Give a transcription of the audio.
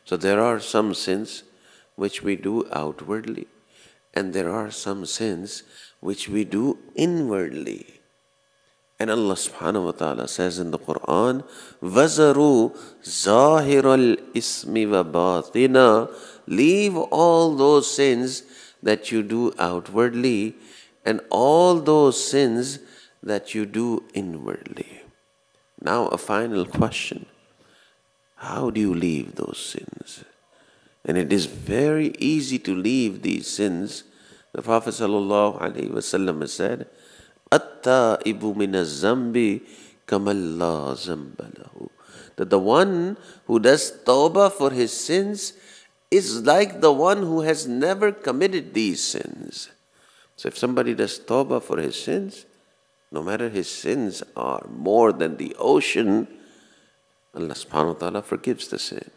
So there are some sins which we do outwardly, and there are some sins which we do inwardly. And Allah subhanahu wa ta'ala says in the Quran, وَذَرُوا ظَاهِرَ الْإِسْمِ وَبَاطِنَا. Leave all those sins that you do outwardly and all those sins that you do inwardly. Now a final question. How do you leave those sins? And it is very easy to leave these sins. The Prophet ﷺ has said, التائب من الذنب كمن لا ذنب له. That the one who does tawbah for his sins is like the one who has never committed these sins. So if somebody does tawbah for his sins, no matter his sins are more than the ocean, Allah subhanahu wa ta'ala forgives the sin.